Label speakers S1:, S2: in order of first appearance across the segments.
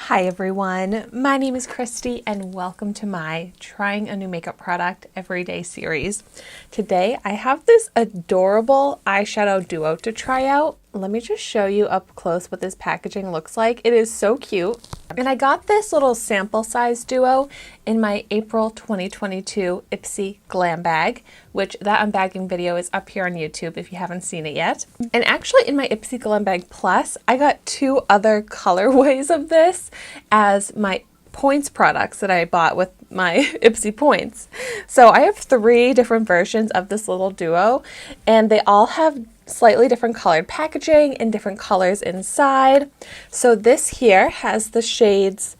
S1: Hi everyone, my name is Christy and welcome to my Trying a New Makeup Product Everyday series. Today I have this adorable eyeshadow duo to try out. Let me just show you up close what this packaging looks like. It is so cute. And I got this little sample size duo in my April 2022 Ipsy glam bag, which that unbagging video is up here on YouTube if you haven't seen it yet. And actually in my Ipsy glam bag plus, I got two other colorways of this as my points products that I bought with my Ipsy points. So I have three different versions of this little duo and they all have slightly different colored packaging and different colors inside. So this here has the shades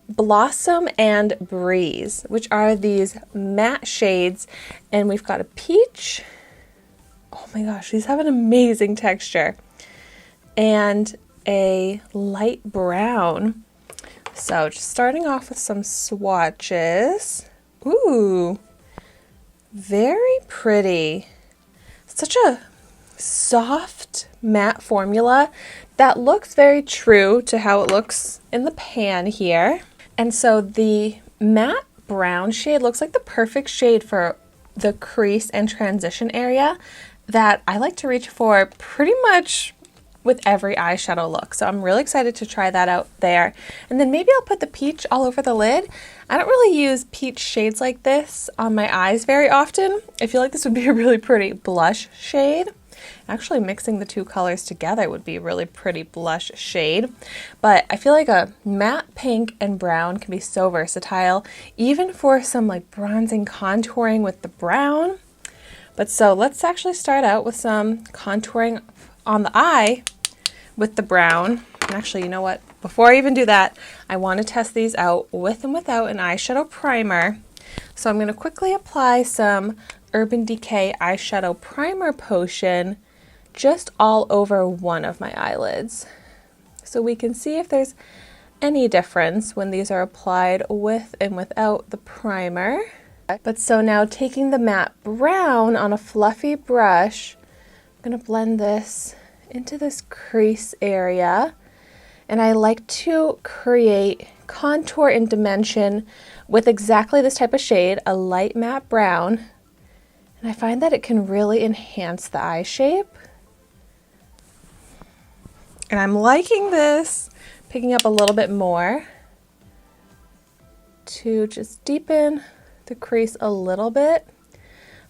S1: Blossom and Breeze, which are these matte shades, and we've got a peach. Oh my gosh, these have an amazing texture. And a light brown. So just starting off with some swatches. Ooh, very pretty. Such a soft matte formula that looks very true to how it looks in the pan here. And so the matte brown shade looks like the perfect shade for the crease and transition area that I like to reach for pretty much with every eyeshadow look. So I'm really excited to try that out there. And then maybe I'll put the peach all over the lid. I don't really use peach shades like this on my eyes very often. I feel like this would be a really pretty blush shade. Actually mixing the two colors together would be a really pretty blush shade. But I feel like a matte pink and brown can be so versatile, even for some like bronzing contouring with the brown. But so let's actually start out with some contouring on the eye with the brown. And actually, you know what? Before I even do that, I want to test these out with and without an eyeshadow primer. So I'm going to quickly apply some Urban Decay eyeshadow primer potion just all over one of my eyelids. So we can see if there's any difference when these are applied with and without the primer. But so now taking the matte brown on a fluffy brush, I'm going to blend this into this crease area. And I like to create contour and dimension with exactly this type of shade, a light matte brown. And I find that it can really enhance the eye shape. And I'm liking this, picking up a little bit more to just deepen the crease a little bit.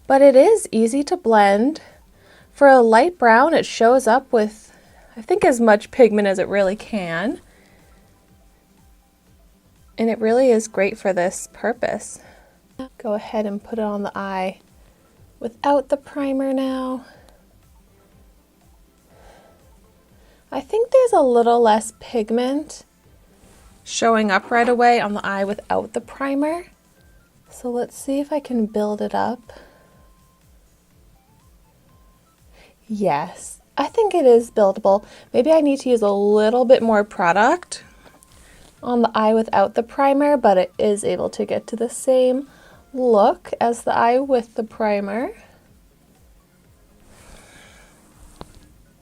S1: But it is easy to blend. For a light brown, it shows up with, I think, as much pigment as it really can. And it really is great for this purpose. Go ahead and put it on the eye without the primer now. I think there's a little less pigment showing up right away on the eye without the primer. So let's see if I can build it up. Yes, I think it is buildable. Maybe I need to use a little bit more product on the eye without the primer, but it is able to get to the same look as the eye with the primer.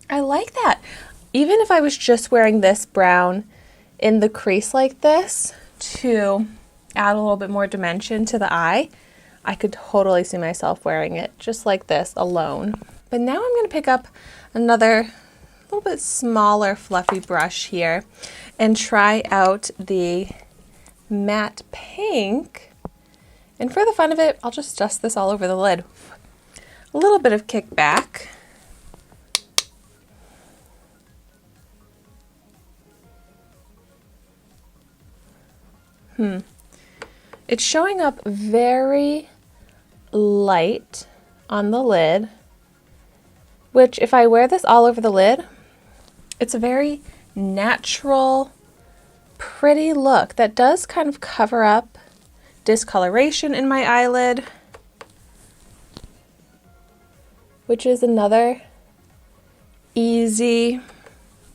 S1: I like that. Even if I was just wearing this brown in the crease like this to add a little bit more dimension to the eye, I could totally see myself wearing it just like this alone. But now I'm going to pick up another little bit smaller fluffy brush here and try out the matte pink. And for the fun of it, I'll just dust this all over the lid. A little bit of kickback. It's showing up very light on the lid, which if I wear this all over the lid, it's a very natural, pretty look that does kind of cover up discoloration in my eyelid, which is another easy,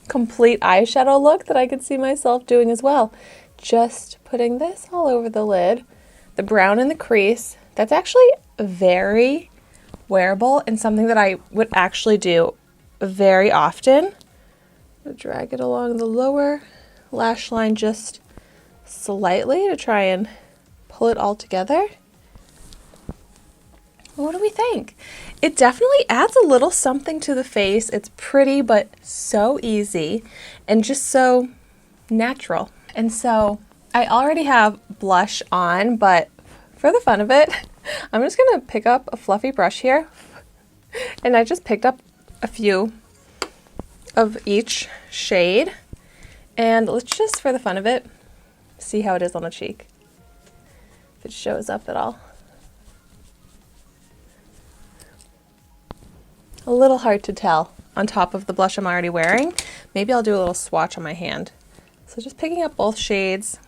S1: complete eyeshadow look that I could see myself doing as well. Just putting this all over the lid, the brown in the crease. That's actually very wearable and something that I would actually do very often. Drag it along the lower lash line just slightly to try and pull it all together. What do we think? It definitely adds a little something to the face. It's pretty, but so easy and just so natural. And so I already have blush on, but for the fun of it, I'm just gonna pick up a fluffy brush here. And I just picked up a few of each shade. And let's just, for the fun of it, see how it is on the cheek. If it shows up at all. A little hard to tell on top of the blush I'm already wearing. Maybe I'll do a little swatch on my hand. So just picking up both shades.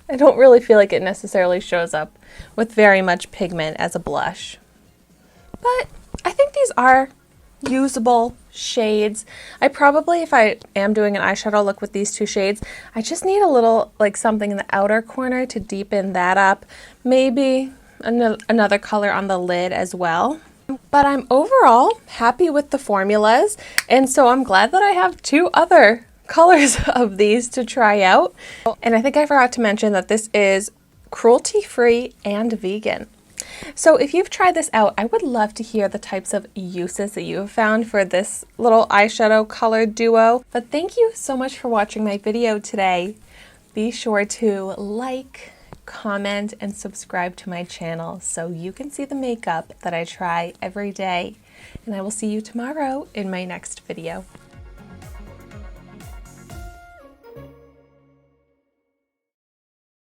S1: I don't really feel like it necessarily shows up with very much pigment as a blush. But I think these are usable shades. I probably, if I am doing an eyeshadow look with these two shades, I just need a little, like something in the outer corner to deepen that up. Maybe another color on the lid as well. But I'm overall happy with the formulas, and so I'm glad that I have two other colors of these to try out. And I think I forgot to mention that this is cruelty-free and vegan. So if you've tried this out, I would love to hear the types of uses that you have found for this little eyeshadow color duo. But thank you so much for watching my video today. Be sure to like, comment, and subscribe to my channel so you can see the makeup that I try every day. And I will see you tomorrow in my next video.